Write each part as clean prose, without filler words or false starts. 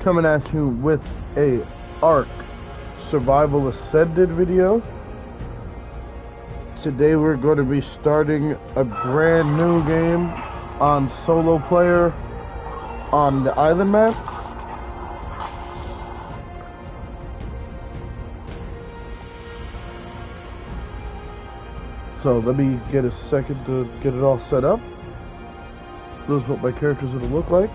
coming at you with a Ark Survival Ascended video. Today we're going to be starting a brand new game on solo player on the island map. So let me get a second to get it all set up. This is what my character's going to look like.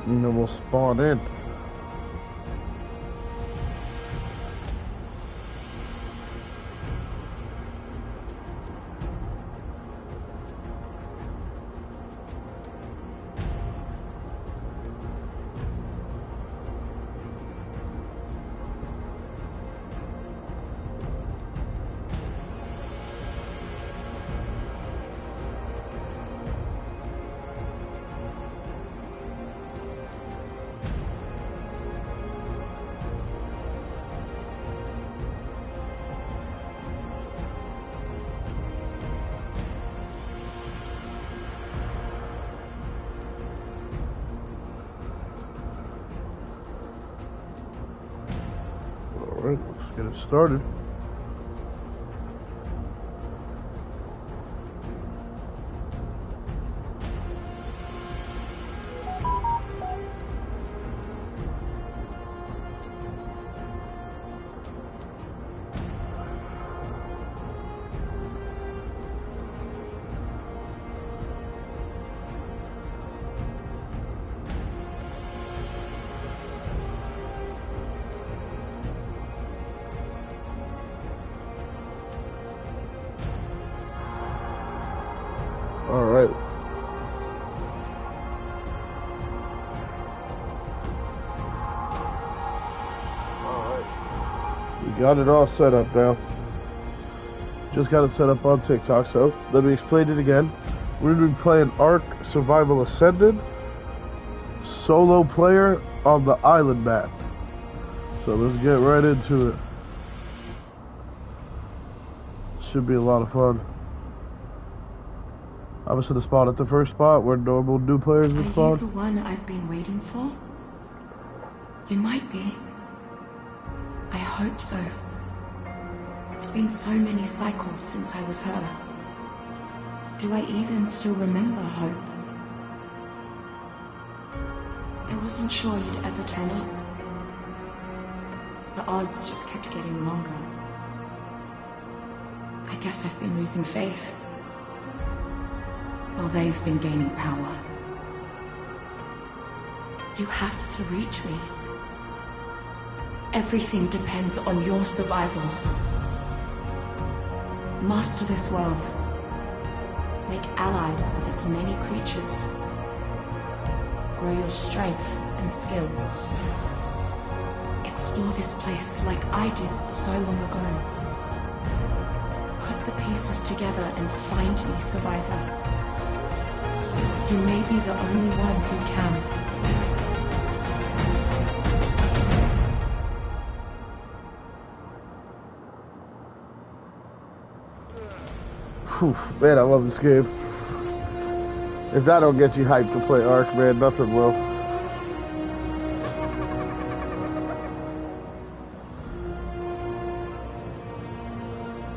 And then we'll spawn in. Alright, let's get it started. Alright. We got it all set up now. Just got it set up on TikTok, so let me explain it again. We're going to be playing Ark Survival Ascended solo player on the island map. So let's get right into it. Should be a lot of fun. I was in the spot at the first spot where normal new players would spawn. Are you the one I've been waiting for? You might be. I hope so. It's been so many cycles since I was her. Do I even still remember Hope? I wasn't sure you'd ever turn up. The odds just kept getting longer. I guess I've been losing faith. Well, they've been gaining power. You have to reach me. Everything depends on your survival. Master this world. Make allies of its many creatures. Grow your strength and skill. Explore this place like I did so long ago. Put the pieces together and find me, survivor. You may be the only one who can. Whew, man, I love this game. If that don't get you hyped to play Ark, man, nothing will.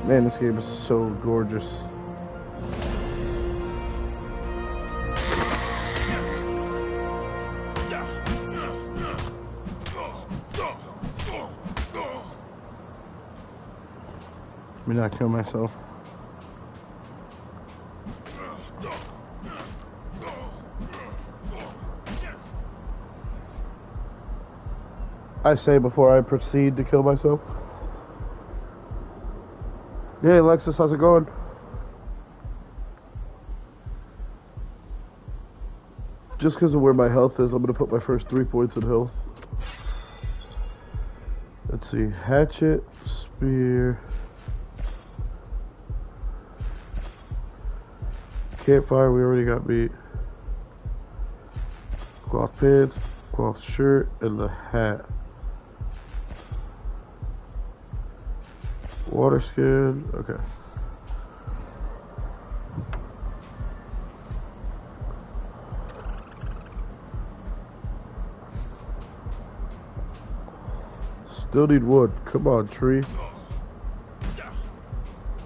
Man, this game is so gorgeous. Let me not kill myself. I say before I proceed to kill myself. Hey Alexis, how's it going? Just because of where my health is, I'm going to put my first 3 points in health. Let's see, hatchet, spear, campfire, we already got meat, cloth pants, cloth shirt, and the hat. Water skin, okay. Still need wood. Come on, tree.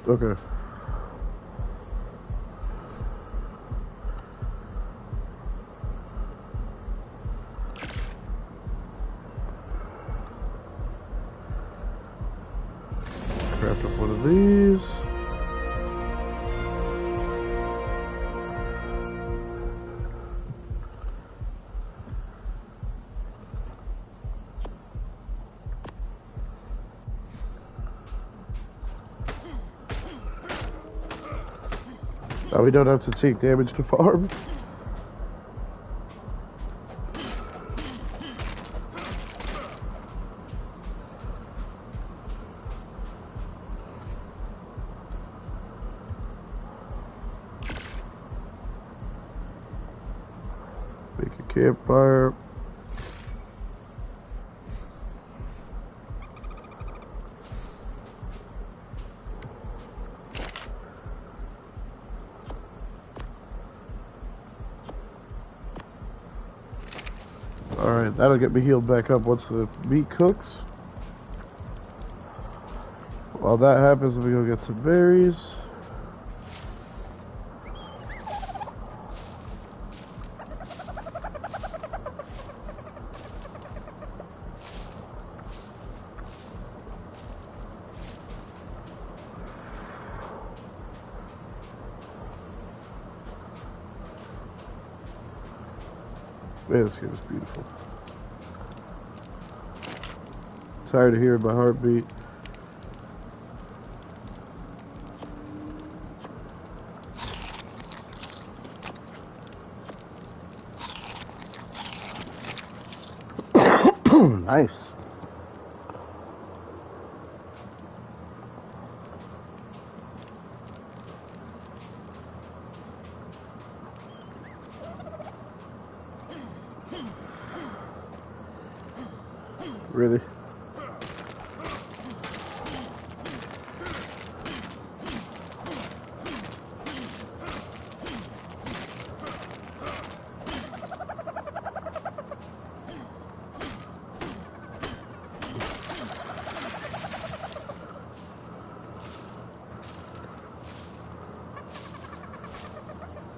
Okay. Craft up one of these. Now we don't have to take damage to farm. Make a campfire. Alright, that'll get me healed back up once the meat cooks. While that happens, let me go get some berries. Man, this game is beautiful. Tired of hearing my heartbeat. Nice. Really?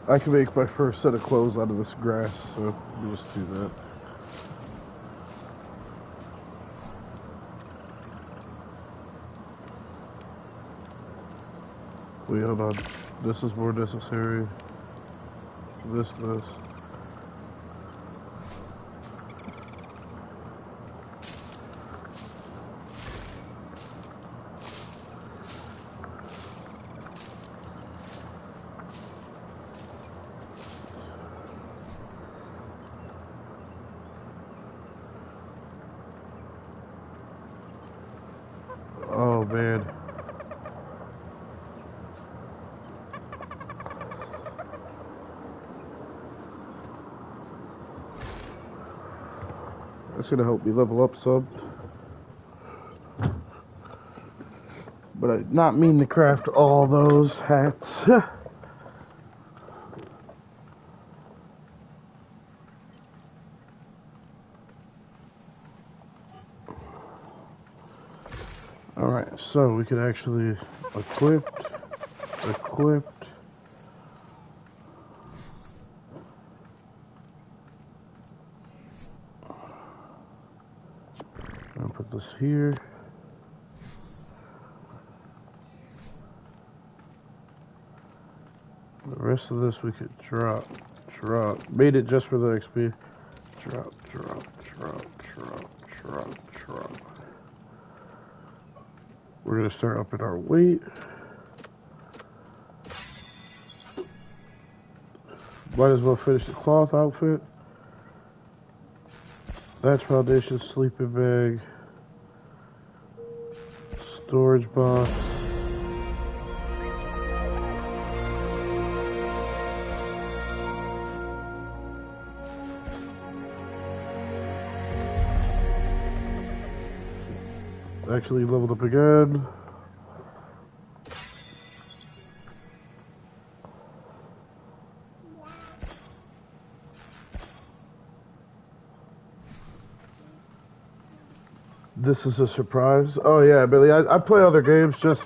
I can make my first set of clothes out of this grass, so we'll just do that. Wait, hold on. This is more necessary. This. Oh man. That's gonna help me level up some. But I did not mean to craft all those hats. Alright, so we could actually equip. I'll put this here. The rest of this we could drop. Made it just for the XP. Drop. We're gonna start upping our weight. Might as well finish the cloth outfit. Thatch foundation, sleeping bag, storage box. Actually leveled up again. This is a surprise. Oh yeah, Billy. I play other games just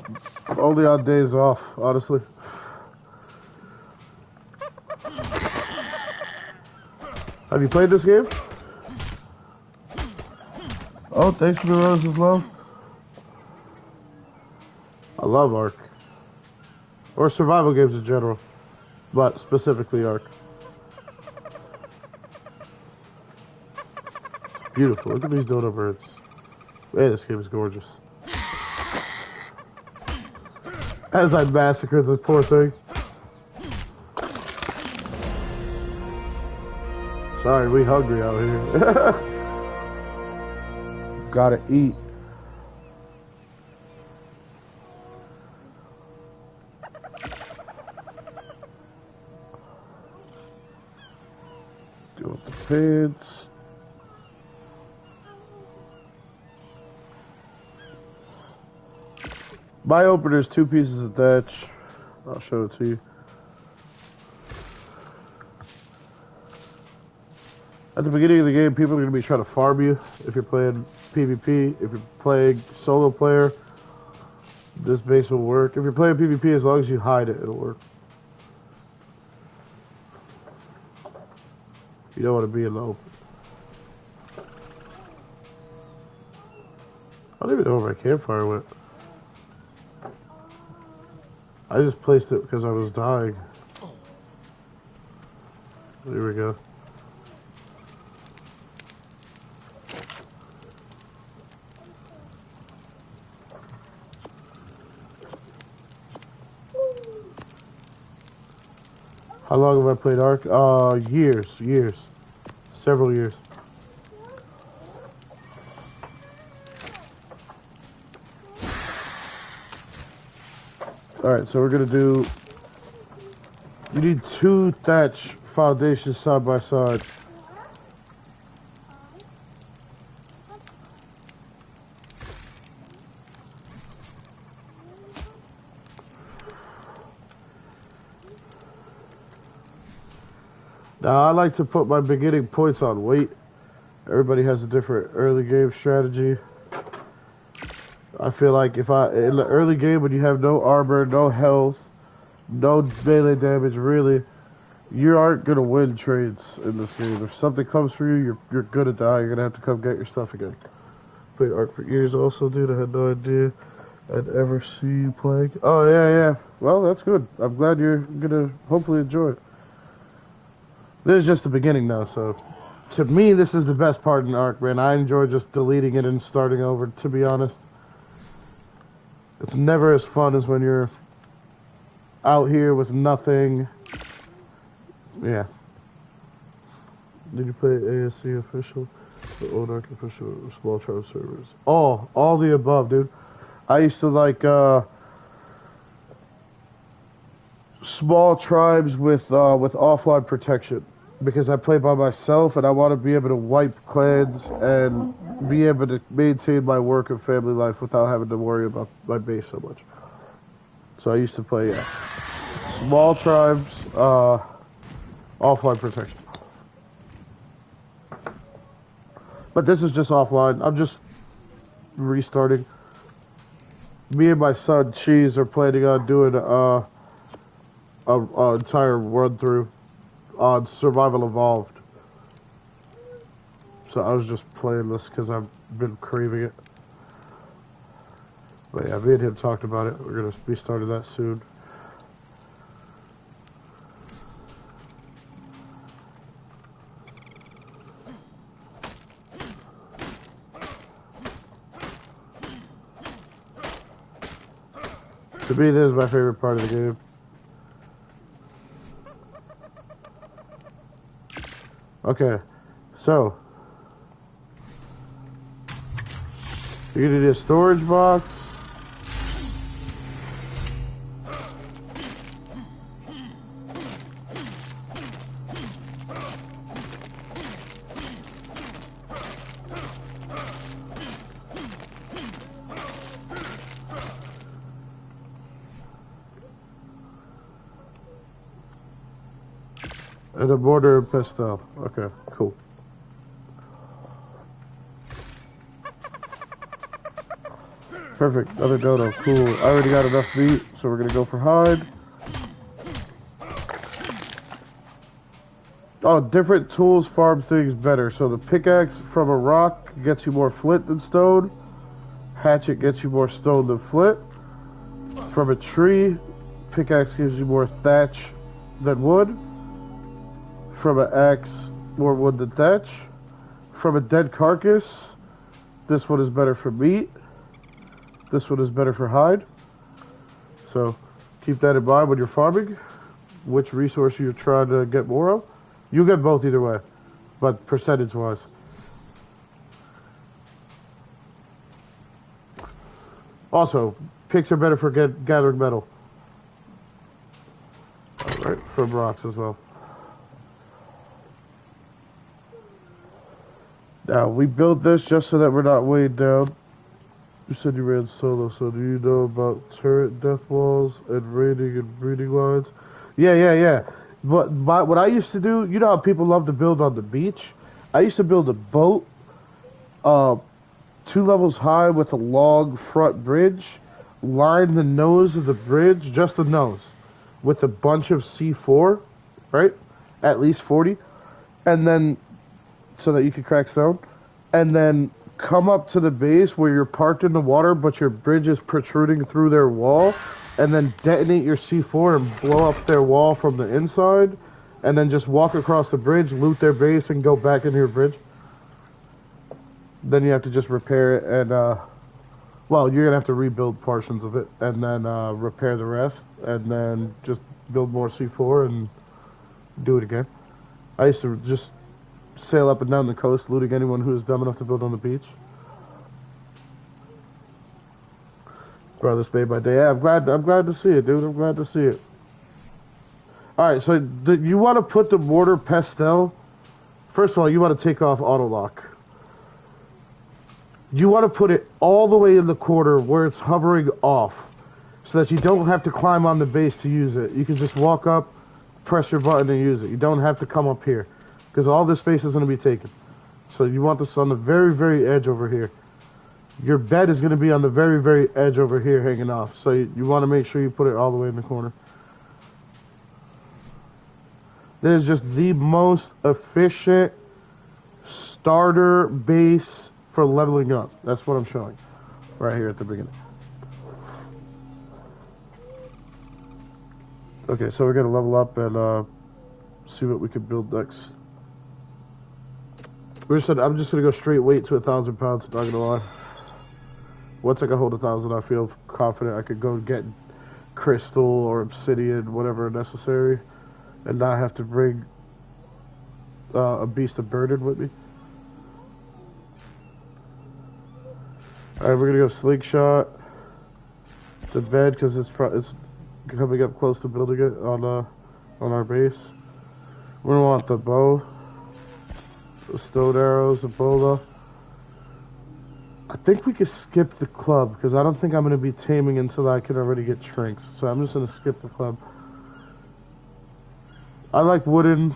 only on days off, honestly. Have you played this game? Oh, thanks for the roses, love. I love Ark. Or survival games in general. But specifically Ark. Beautiful. Look at these dodo birds. Man, this game is gorgeous. As I massacred this poor thing. Sorry, we hungry out here. Gotta eat. Deal with the pants. My opener is 2 pieces of thatch. I'll show it to you. At the beginning of the game, people are going to be trying to farm you if you're playing PvP. If you're playing solo player, this base will work. If you're playing PvP, as long as you hide it, it'll work. You don't want to be in the open. I don't even know where my campfire went. I just placed it because I was dying. There we go. How long have I played Ark? Years. Several years. Alright, so we're gonna do... You need 2 thatch foundations side by side. Now, I like to put my beginning points on weight. Everybody has a different early game strategy. I feel like in the early game when you have no armor, no health, no melee damage, really, you aren't gonna win trades in this game. If something comes for you, you're gonna die. You're gonna have to come get your stuff again. Played Ark for years also, dude. I had no idea I'd ever see you playing. Oh, yeah. Well, that's good. I'm glad you're gonna hopefully enjoy it. This is just the beginning now, so to me, this is the best part in Ark, man. I enjoy just deleting it and starting over, to be honest. It's never as fun as when you're out here with nothing. Yeah. Did you play ASC official? The old Ark official, small tribe servers? All the above, dude. I used to like, small tribes with offline protection because I play by myself and I want to be able to wipe clans and be able to maintain my work and family life without having to worry about my base so much. So I used to play small tribes, offline protection. But this is just offline. I'm just restarting. Me and my son Cheese are planning on doing a entire run through on Survival Evolved. So I was just playing this because I've been craving it. But yeah, me and him talked about it. We're gonna be starting that soon. To me, this is my favorite part of the game. Okay, so you're gonna need a storage box. And a mortar and pestle. Okay, cool. Perfect. Another dodo. Cool. I already got enough meat, so we're gonna go for hide. Oh, different tools farm things better. So the pickaxe from a rock gets you more flint than stone. Hatchet gets you more stone than flint. From a tree, pickaxe gives you more thatch than wood. From an axe, more wood than thatch. From a dead carcass, this one is better for meat. This one is better for hide. So keep that in mind when you're farming. Which resource you're trying to get more of. You get both either way, but percentage-wise. Also, picks are better for gathering metal. Alright, from rocks as well. Now, we built this just so that we're not weighed down. You said you ran solo, so do you know about turret death walls and raiding and breeding lines? Yeah. But what I used to do, you know how people love to build on the beach? I used to build a boat 2 levels high with a log front bridge, line the nose of the bridge, just the nose, with a bunch of C4, right? At least 40. And then, so that you could crack stone. And then come up to the base where you're parked in the water, but your bridge is protruding through their wall. And then detonate your C4 and blow up their wall from the inside. And then just walk across the bridge, loot their base, and go back into your bridge. Then you have to just repair it and, well, you're going to have to rebuild portions of it. And then repair the rest. And then just build more C4 and do it again. I used to just sail up and down the coast, looting anyone who was dumb enough to build on the beach. Bro, this made my day. Yeah, I'm glad to see it, dude. I'm glad to see it. Alright, so you want to put the mortar pestle. First of all, you want to take off auto lock. You want to put it all the way in the corner where it's hovering off, so that you don't have to climb on the base to use it. You can just walk up, press your button and use it. You don't have to come up here, because all this space is going to be taken. So you want this on the very, very edge over here. Your bed is going to be on the very, very edge over here hanging off. So you want to make sure you put it all the way in the corner. This is just the most efficient starter base for leveling up. That's what I'm showing right here at the beginning. Okay, so we're going to level up and see what we can build next. I'm just going to go straight weight to 1,000 pounds, not going to lie. Once I can hold 1,000, I feel confident I could go get crystal or obsidian, whatever necessary, and not have to bring a beast of burden with me. Alright, we're gonna go slingshot. The bed, because it's coming up close to building it on our base. We're gonna want the bow, the stone arrows, the bola. I think we could skip the club, because I don't think I'm going to be taming until I can already get trinks. So I'm just going to skip the club. I like wooden,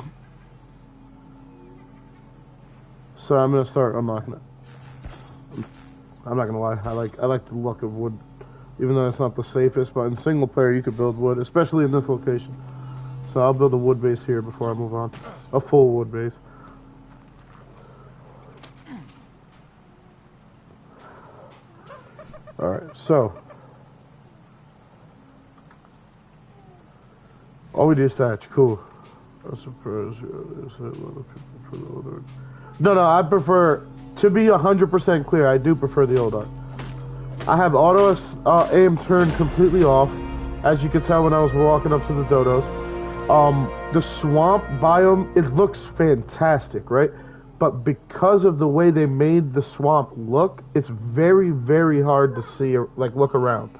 so I'm going to start unlocking it. I'm not going to lie, I like the look of wood, even though it's not the safest, but in single player you could build wood, especially in this location. So I'll build a wood base here before I move on. A full wood base. Alright, so all we do is thatch, cool. No, I prefer, to be 100% clear, I do prefer the old art. I have auto aim turned completely off, as you could tell when I was walking up to the dodos. The swamp biome, it looks fantastic, right? But because of the way they made the swamp look, it's very, very hard to see, like, look around.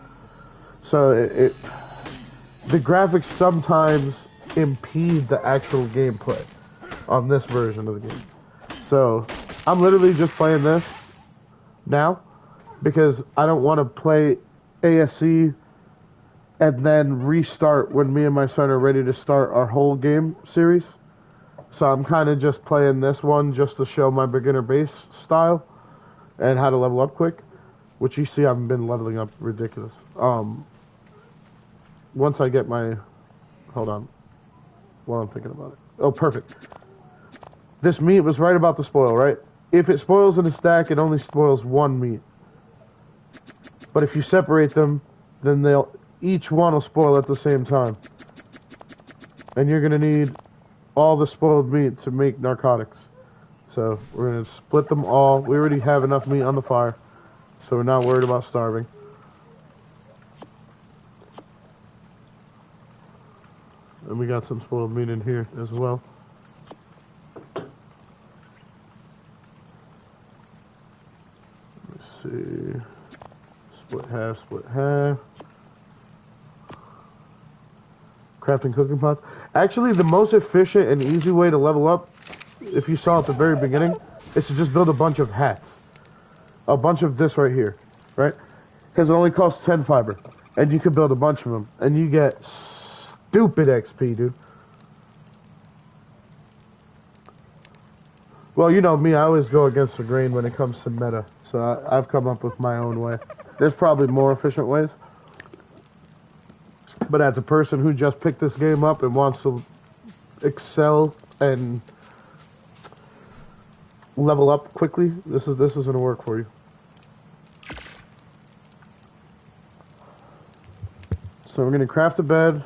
So the graphics sometimes impede the actual gameplay on this version of the game. So I'm literally just playing this now because I don't want to play ASC and then restart when me and my son are ready to start our whole game series. So I'm kind of just playing this one just to show my beginner base style and how to level up quick. which you see I've been leveling up ridiculous. Once I get my... Hold on. While I'm thinking about it. Oh, perfect. This meat was right about to spoil, right? If it spoils in a stack, it only spoils one meat. But if you separate them, then each one will spoil at the same time. And you're going to need all the spoiled meat to make narcotics. So we're going to split them all. We already have enough meat on the fire, so we're not worried about starving. And we got some spoiled meat in here as well. Let's see. Split half, split half. Crafting cooking pots. Actually, the most efficient and easy way to level up, if you saw at the very beginning, is to just build a bunch of hats. A bunch of this right here, right? Because it only costs 10 fiber. And you can build a bunch of them. And you get stupid XP, dude. Well, you know me, I always go against the grain when it comes to meta. So I've come up with my own way. There's probably more efficient ways. But as a person who just picked this game up and wants to excel and level up quickly, this is gonna work for you. So we're gonna craft a bed.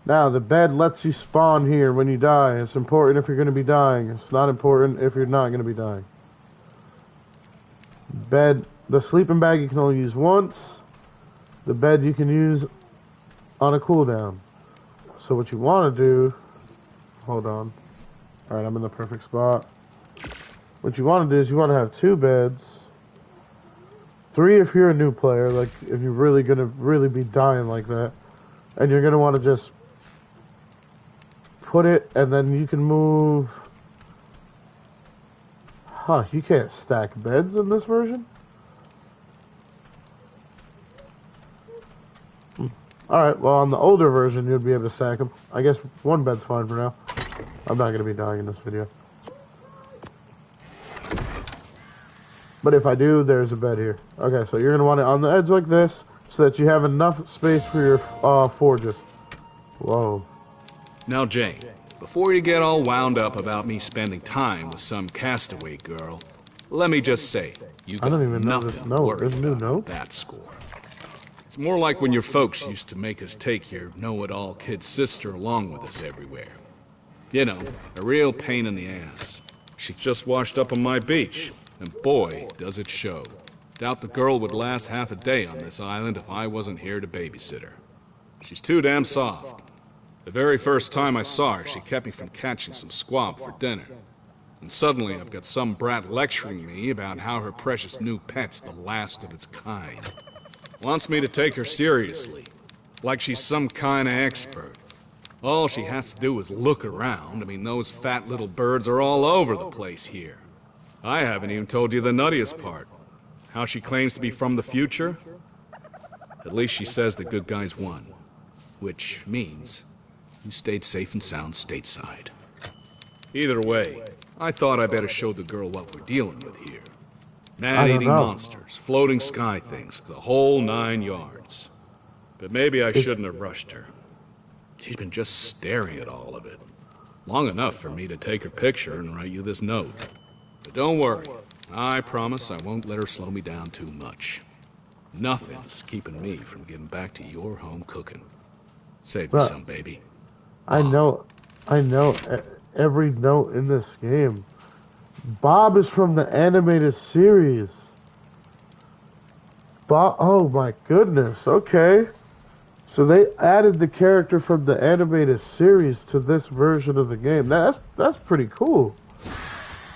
Now the bed lets you spawn here when you die. It's important if you're gonna be dying. It's not important if you're not gonna be dying. Bed, the sleeping bag you can only use once. The bed you can use on a cooldown. So what you want to do, hold on. Alright, I'm in the perfect spot. What you want to do is you want to have 2 beds. 3 if you're a new player, like if you're really going to be dying like that. And you're going to want to just put it, and then you can move. Huh, you can't stack beds in this version? Alright, well on the older version you'd be able to stack them. I guess 1 bed's fine for now. I'm not going to be dying in this video. But if I do, there's a bed here. Okay, so you're going to want it on the edge like this, so that you have enough space for your forges. Whoa. Now Jay, before you get all wound up about me spending time with some castaway girl, let me just say, you got nothing to worry about that score. It's more like when your folks used to make us take your know-it-all kid sister along with us everywhere. You know, a real pain in the ass. She just washed up on my beach, and boy, does it show. Doubt the girl would last half a day on this island if I wasn't here to babysit her. She's too damn soft. The very first time I saw her, she kept me from catching some squab for dinner. And suddenly I've got some brat lecturing me about how her precious new pet's the last of its kind. Wants me to take her seriously, like she's some kind of expert. All she has to do is look around. I mean, those fat little birds are all over the place here. I haven't even told you the nuttiest part. How she claims to be from the future? At least she says the good guys won. Which means you stayed safe and sound stateside. Either way, I thought I better show the girl what we're dealing with here. Man-eating monsters, floating sky things, the whole 9 yards. But maybe I shouldn't have rushed her. She's been just staring at all of it. Long enough for me to take her picture and write you this note. But don't worry, I promise I won't let her slow me down too much. Nothing's keeping me from getting back to your home cooking. Save me some, baby. I know every note in this game. Bob is from the animated series. Bob, oh my goodness, okay. So they added the character from the animated series to this version of the game. That's pretty cool.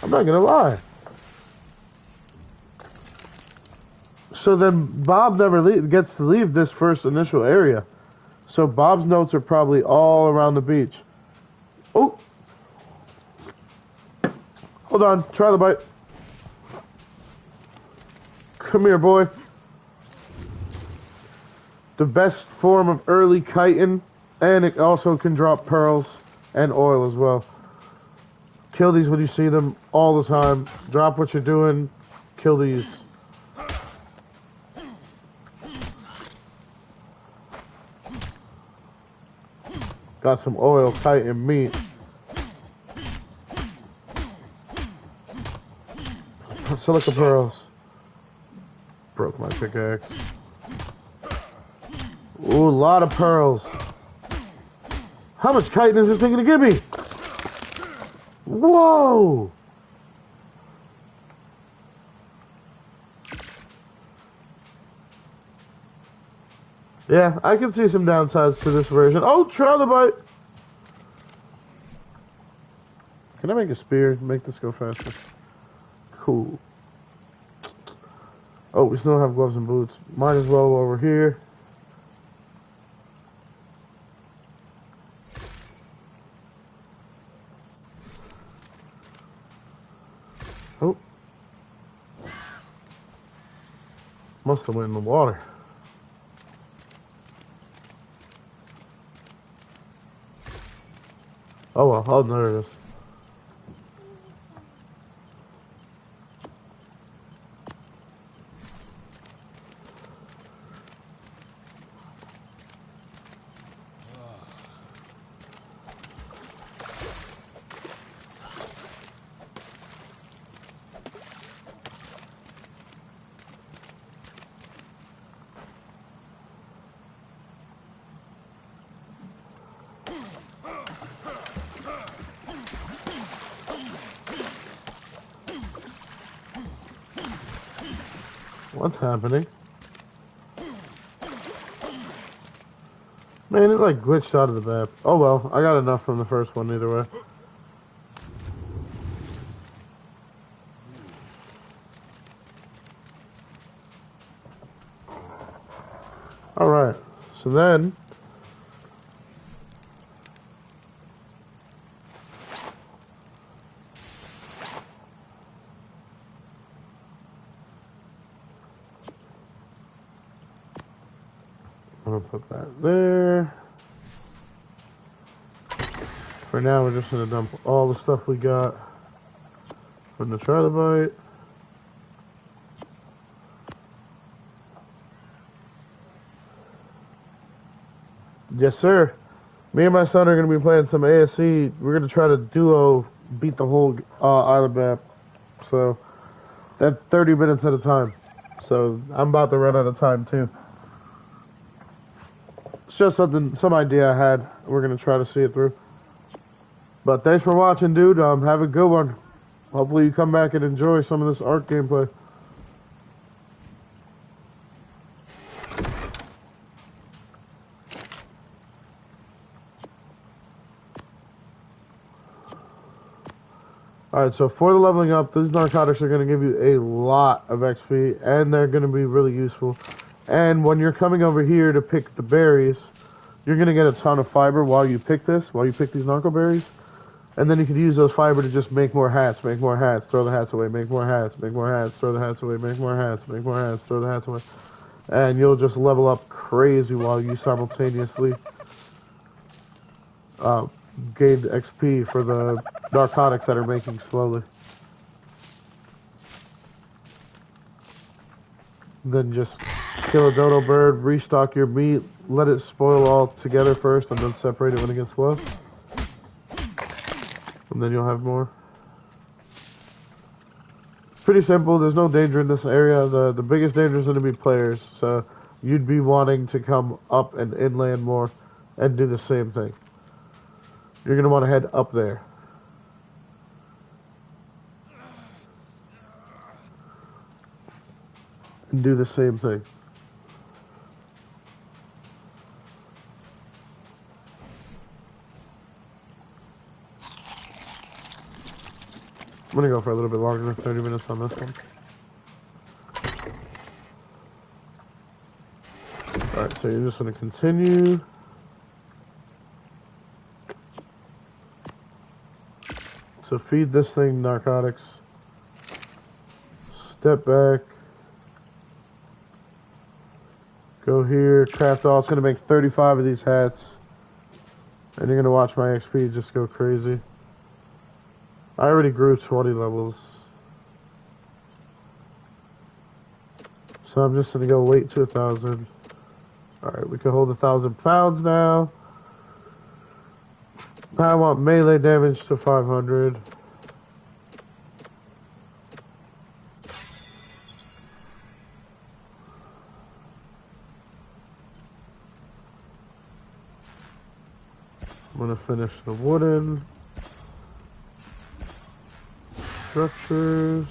I'm not gonna lie. So then Bob never gets to leave this first initial area. So Bob's notes are probably all around the beach. Oh! Hold on, try the bite. Come here, boy. The best form of early chitin, and it also can drop pearls and oil as well. Kill these when you see them all the time. Drop what you're doing, kill these Got some oil, kite, and meat. Silica pearls. Broke my pickaxe. Ooh, a lot of pearls. How much chitin is this thing gonna give me? Whoa! Yeah, I can see some downsides to this version. Oh, trilobite! Can I make a spear? Make this go faster. Cool. Oh, we still have gloves and boots. Might as well go over here. Oh. Must have went in the water. Oh well, oh, there it is. What's happening? Man, it like glitched out of the map. Oh well, I got enough from the first one either way. Alright, so then... I'll put that there. For now, we're just going to dump all the stuff we got from the trilobite. Yes, sir. Me and my son are going to be playing some ASC. We're going to try to duo beat the whole island map. So, that's 30 minutes at a time. So, I'm about to run out of time, too. It's just some idea I had. We're going to try to see it through. But thanks for watching, dude. Have a good one. Hopefully you come back and enjoy some of this Ark gameplay. Alright, so for the leveling up, these narcotics are going to give you a lot of XP, and they're going to be really useful. And when you're coming over here to pick the berries, you're going to get a ton of fiber while you pick these narco berries. And then you can use those fiber to just make more hats, throw the hats away, make more hats, make more hats, throw the hats away, make more hats, make more hats, throw the hats away. And you'll just level up crazy while you simultaneously gain XP for the narcotics that are making slowly. Then just kill a dodo bird, restock your meat, let it spoil all together first, and then separate it when it gets low. And then you'll have more. Pretty simple. There's no danger in this area. The biggest danger is going to be players. So you'd be wanting to come up and inland more and do the same thing. You're going to want to head up there. And do the same thing. I'm going to go for a little bit longer than 30 minutes on this one. Alright, so you're just going to continue. So feed this thing narcotics. Step back. Go here, craft all. It's going to make 35 of these hats. And you're going to watch my XP just go crazy. I already grew 20 levels. So I'm just going to go wait to 1,000. Alright, we can hold 1,000 pounds now. I want melee damage to 500. I'm gonna finish the wooden structures.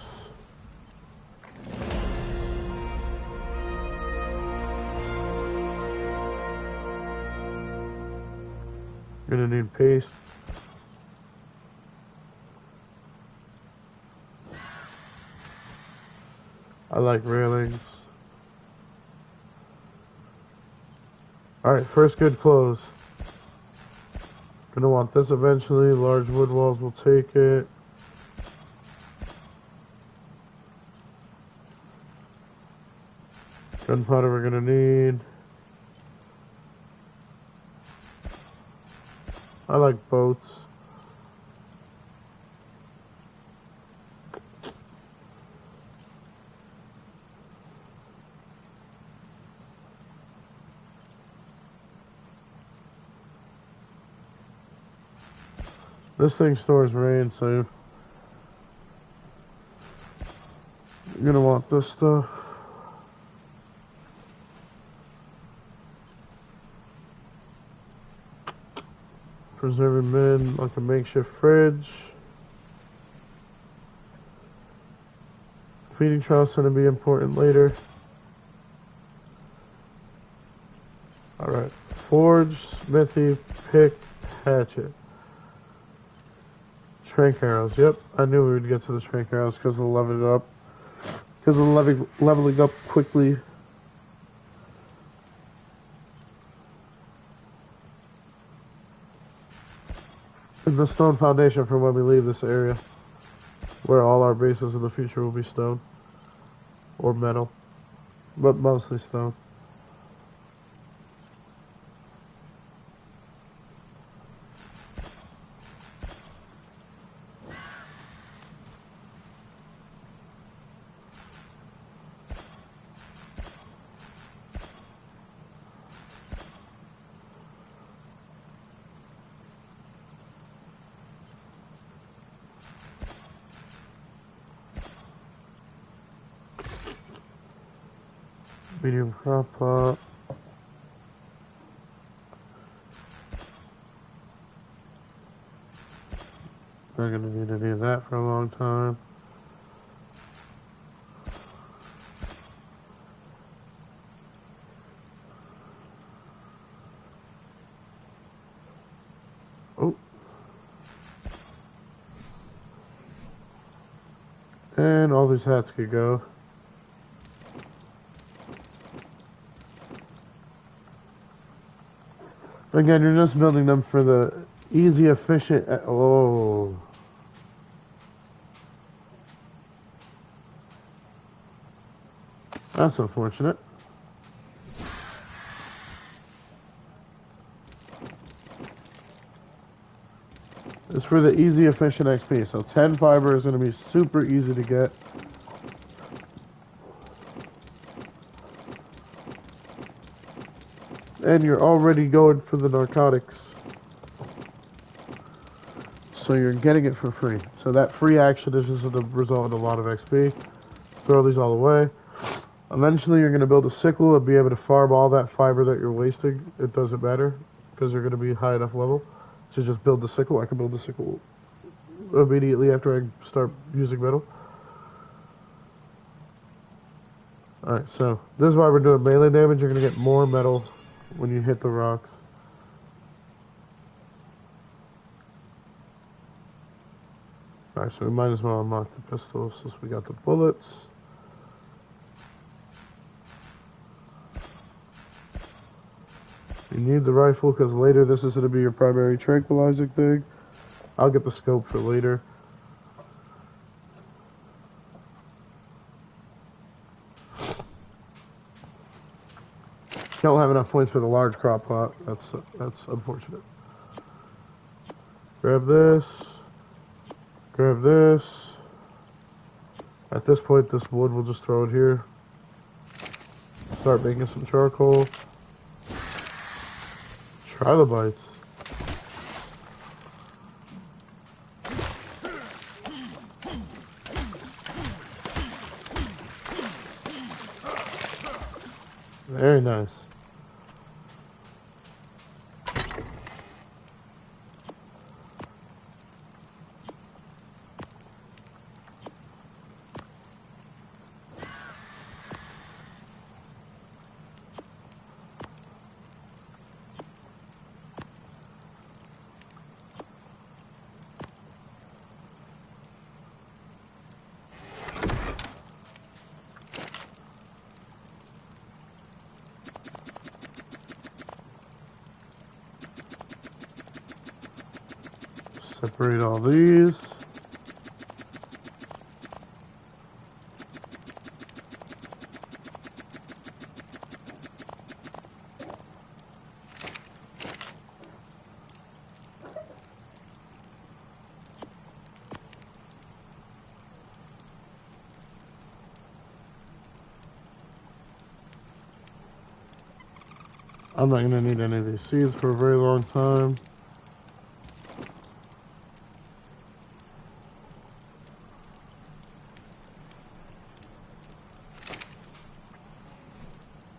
Gonna need paste. I like railings. Alright, first good close. Gonna want this eventually. Large wood walls will take it. Gunpowder we're gonna need. I like boats. This thing stores rain, so you're gonna want this stuff. Preserving men, like a makeshift fridge. Feeding trought's gonna be important later. Alright. Forge, smithy, pick, hatchet. Trank arrows. Yep, I knew we would get to the trank arrows because of the leveling up. Because of the leveling up quickly. And the stone foundation for when we leave this area. Where all our bases in the future will be stone. Or metal. But mostly stone. Medium crop pot. Not gonna need any of that for a long time. Oh. And all these hats could go. Again, you're just building them for the easy, efficient... Oh. That's unfortunate. It's for the easy, efficient XP. So 10 fiber is going to be super easy to get. And you're already going for the narcotics. So you're getting it for free. So that free action is just going to result in a lot of XP. Throw these all away. Eventually you're going to build a sickle and be able to farm all that fiber that you're wasting. It doesn't matter because you're going to be high enough level to just build the sickle. I can build the sickle immediately after I start using metal. Alright, so this is why we're doing melee damage. You're going to get more metal when you hit the rocks. Alright, so we might as well unlock the pistol since we got the bullets. You need the rifle because later this is going to be your primary tranquilizing thing. I'll get the scope for later. Don't have enough points for the large crop pot. That's unfortunate. Grab this. Grab this. At this point, this wood we'll just throw it here. Start making some charcoal. Trilobites. Very nice. Separate all these. I'm not going to need any of these seeds for a very long time.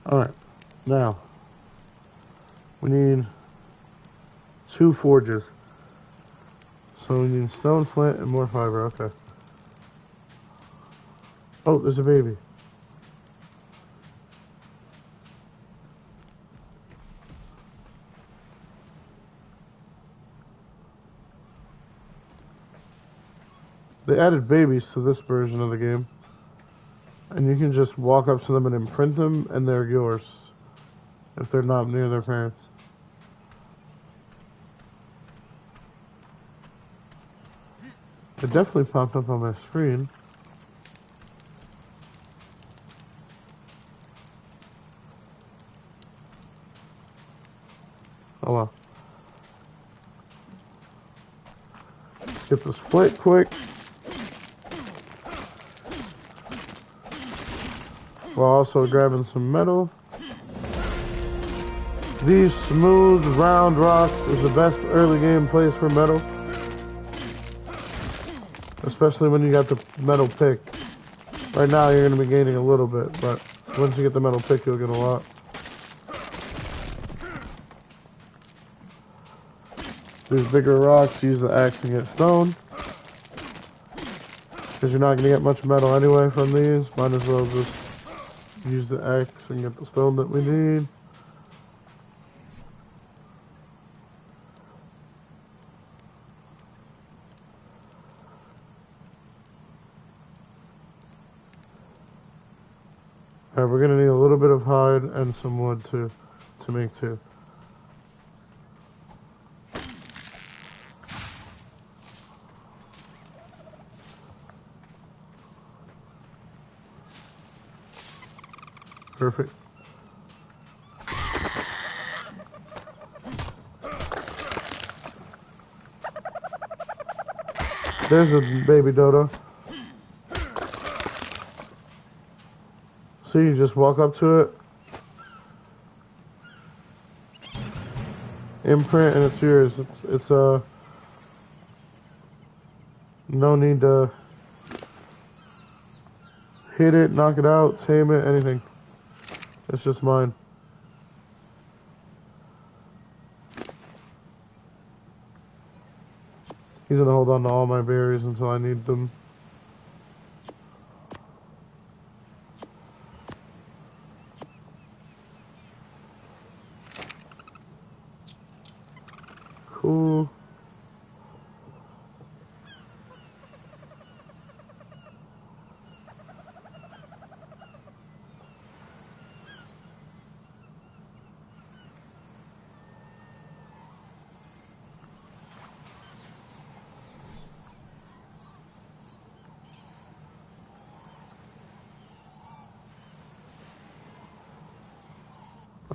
Alright, now, we need 2 forges. So we need stone, flint, and more fiber, okay. Oh, there's a baby. They added babies to this version of the game. And you can just walk up to them and imprint them, and they're yours. If they're not near their parents. It definitely popped up on my screen. Oh well. Skip this plate quick. While also grabbing some metal. These smooth, round rocks is the best early game place for metal. Especially when you got the metal pick. Right now you're going to be gaining a little bit, but once you get the metal pick you'll get a lot. These bigger rocks, use the axe and get stone. Because you're not going to get much metal anyway from these. Might as well just use the axe and get the stone that we need. Alright, we're going to need a little bit of hide and some wood to make 2. Perfect. There's a baby dodo. See, you just walk up to it, imprint, and it's yours. It's no need to hit it, knock it out, tame it, anything. It's just mine. He's gonna hold on to all my berries until I need them. Cool.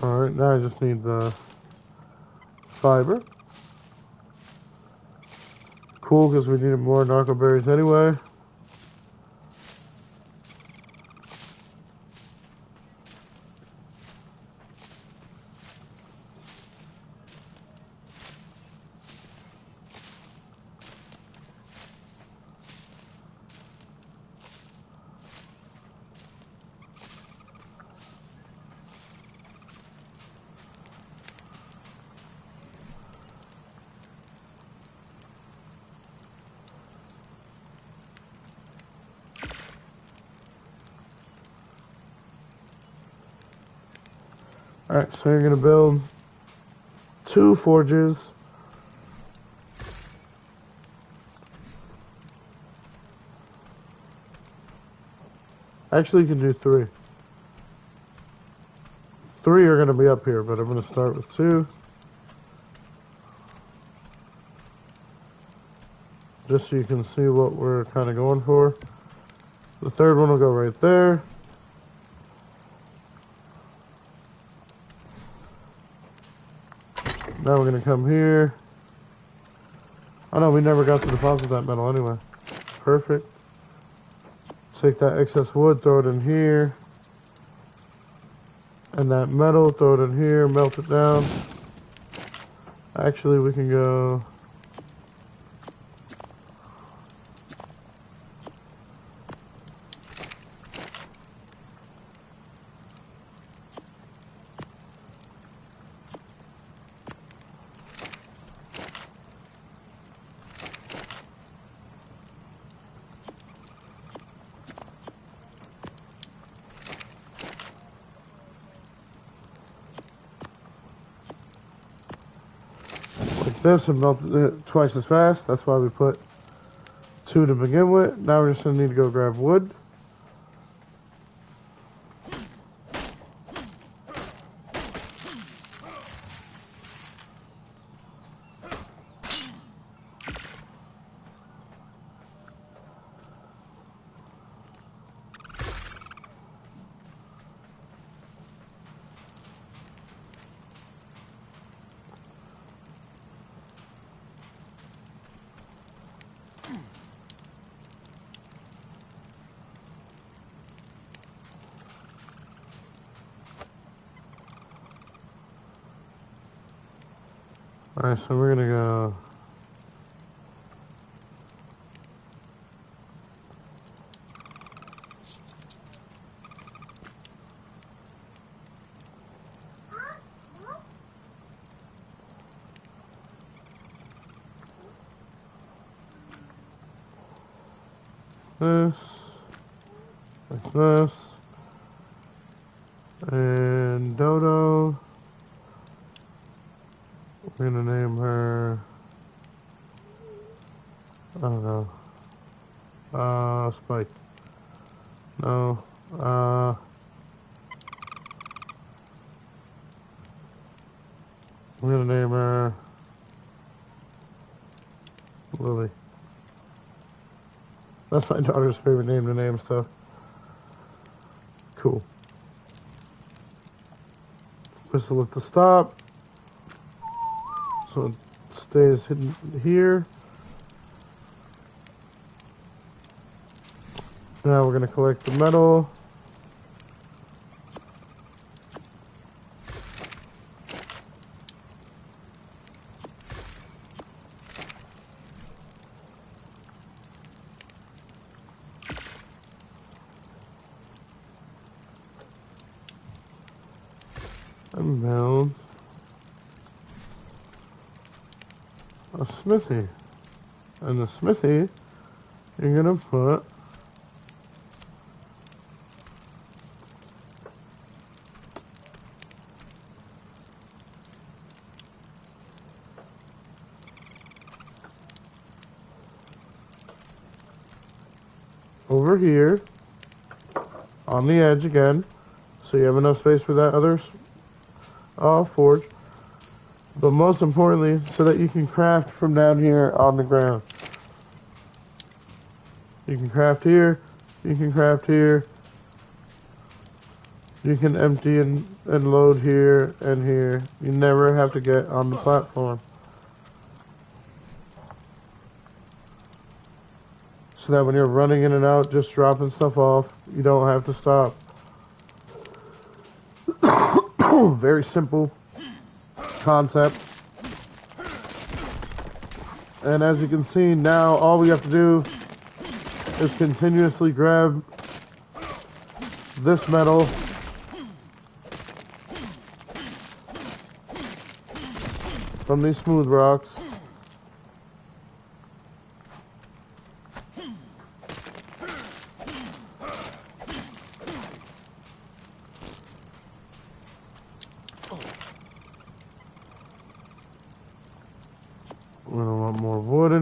Alright, now I just need the fiber. Cool, because we needed more narco berries anyway. Alright, so you're gonna build 2 forges. Actually, you can do 3. 3 are gonna be up here, but I'm gonna start with 2. Just so you can see what we're kind of going for. The 3rd one will go right there. Now we're going to come here. Oh no, we never got to deposit that metal anyway. Perfect. Take that excess wood, throw it in here. And that metal, throw it in here, melt it down. Actually, we can go... this and melt it twice as fast. That's why we put 2 to begin with. Now we're just going to need to go grab wood. Alright, so we're gonna go this, like this, and Dodo. We're gonna name her, I don't know, Spike. No, we're gonna name her Lily. That's my daughter's favorite name to name stuff. Cool. Whistle at the stop. So it stays hidden here. Now we're going to collect the metal. And build a smithy. And the smithy, you're going to put over here on the edge again, so you have enough space for that other forge, but most importantly so that you can craft from down here on the ground. You can craft here, you can craft here, you can empty and load here and here. You never have to get on the platform. So that when you're running in and out, just dropping stuff off, you don't have to stop. Very simple concept. And as you can see, now all we have to do is continuously grab this metal from these smooth rocks.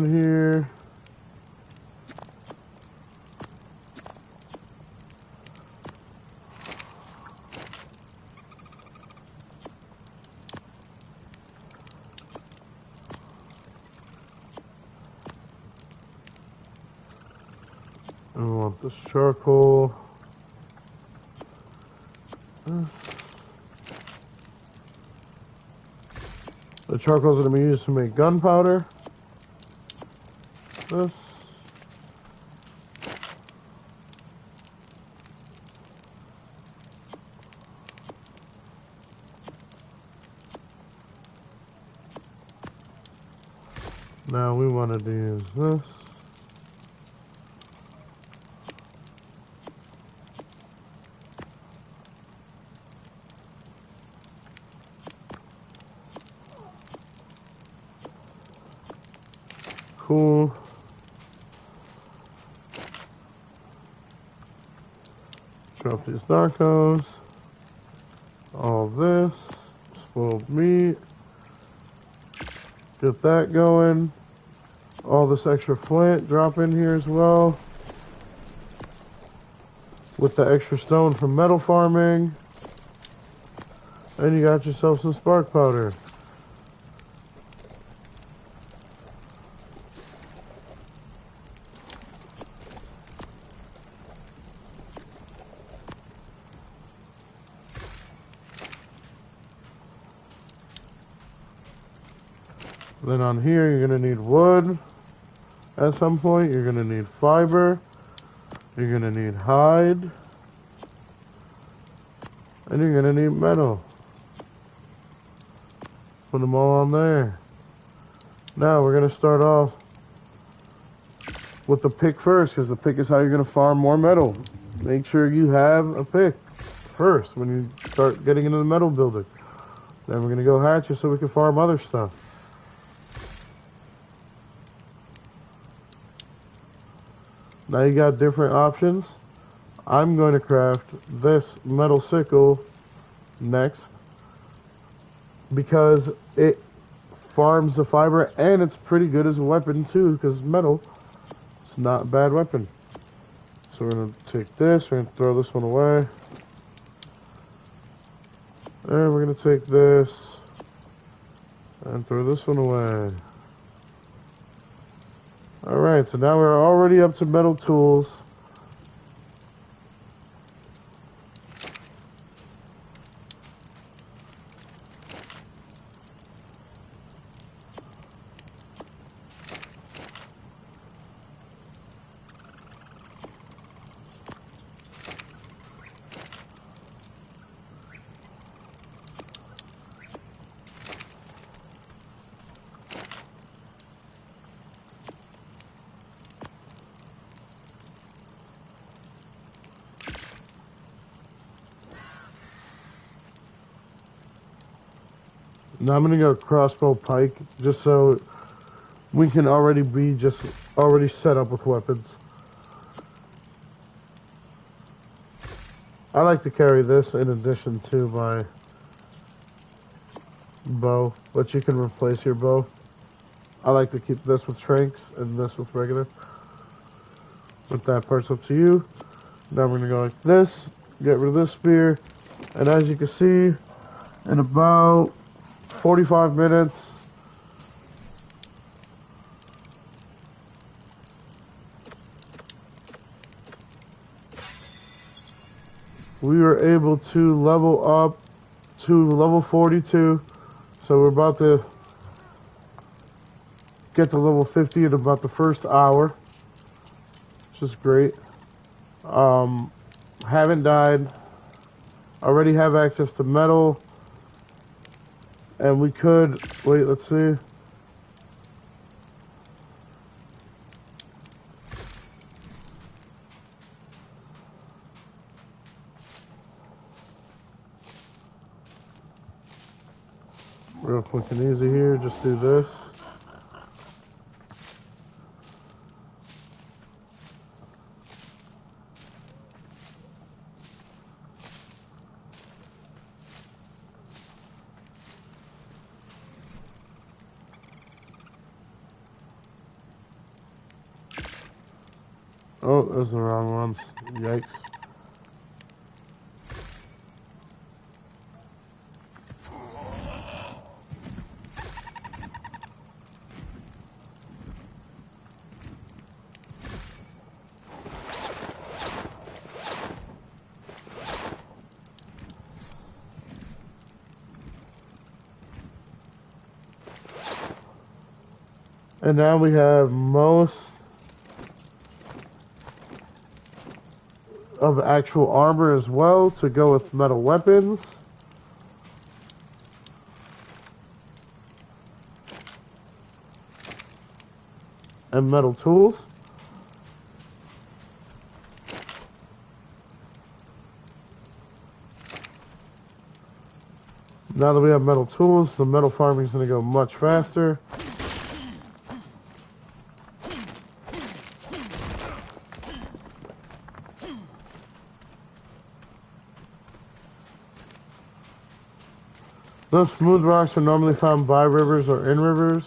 in here. And we want this charcoal. The charcoal is going to be used to make gunpowder. This. Now we wanted to use this. Cool. Drop these narcos. All this. Spoiled meat. Get that going. All this extra flint drop in here as well. With the extra stone from metal farming. And you got yourself some spark powder. Then on here, you're going to need wood at some point. You're going to need fiber. You're going to need hide. And you're going to need metal. Put them all on there. Now, we're going to start off with the pick first, because the pick is how you're going to farm more metal. Make sure you have a pick first when you start getting into the metal building. Then we're going to go hatchet so we can farm other stuff. Now you got different options. I'm going to craft this metal sickle next because it farms the fiber and it's pretty good as a weapon too, because metal is not a bad weapon. So we're going to take this, we're going to throw this one away. And we're going to take this and throw this one away. Alright, so now we're already up to metal tools. Now I'm gonna go crossbow pike just so we can already set up with weapons. I like to carry this in addition to my bow, but you can replace your bow. I like to keep this with tranks and this with regular. But that part's up to you. Now we're gonna go like this, get rid of this spear, and as you can see, in about 45 minutes, we were able to level up to level 42. So we're about to get to level 50 in about the first hour, which is great. Haven't died. Already have access to metal. And we could, wait, let's see. Real quick and easy here, just do this. Oh, those are the wrong ones. Yikes. And now we have most of actual armor as well to go with metal weapons. And metal tools. Now that we have metal tools, the metal farming is going to go much faster. Those smooth rocks are normally found by rivers or in rivers.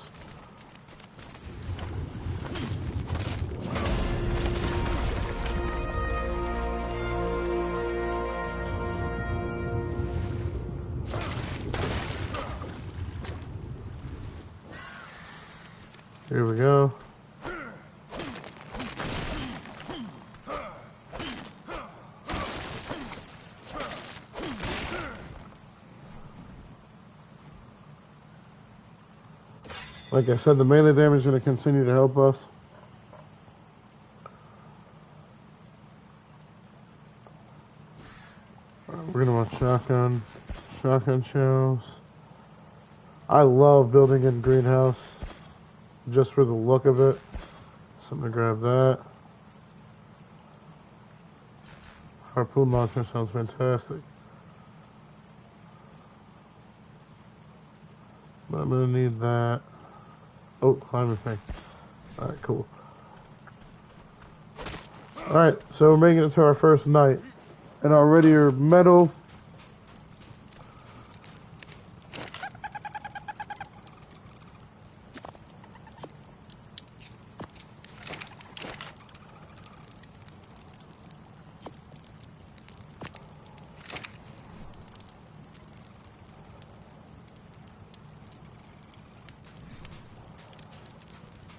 Here we go. Like I said, the melee damage is going to continue to help us. We're going to want shotgun shells. I love building in greenhouse just for the look of it. So I'm going to grab that. Harpoon launcher sounds fantastic. But I'm going to need that. Oh, climbing thing. Alright, cool. Alright, so we're making it to our first night. And already our metal.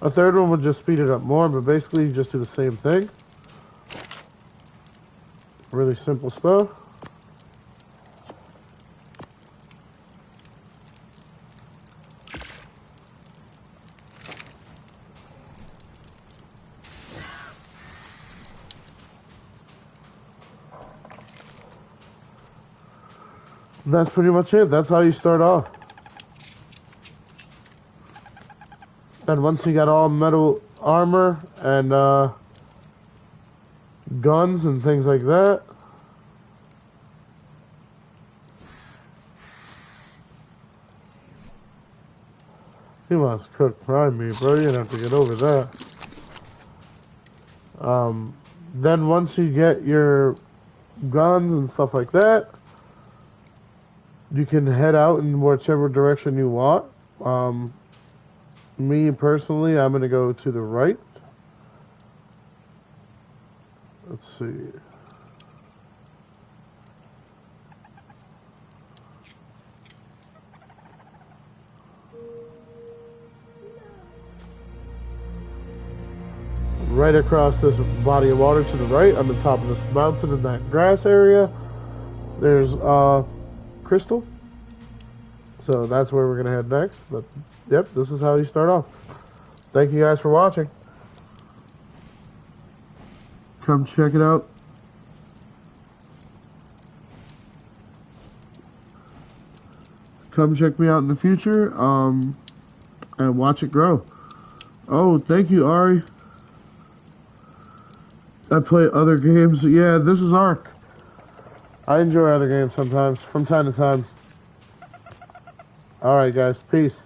A third one would just speed it up more, but basically you just do the same thing. Really simple stuff. And that's pretty much it. That's how you start off. And once you got all metal armor and guns and things like that, he wants to cook prime meat, bro. You're gonna have to get over that. Then once you get your guns and stuff like that, you can head out in whichever direction you want. Me personally, I'm going to go to the right. Let's see. Right across this body of water to the right, on the top of this mountain in that grass area, there's crystal. So that's where we're going to head next. But yep, this is how you start off. Thank you guys for watching. Come check it out. Come check me out in the future and watch it grow. Oh, thank you, Ari. I play other games. Yeah, this is Ark. I enjoy other games sometimes, from time to time. Alright guys, peace.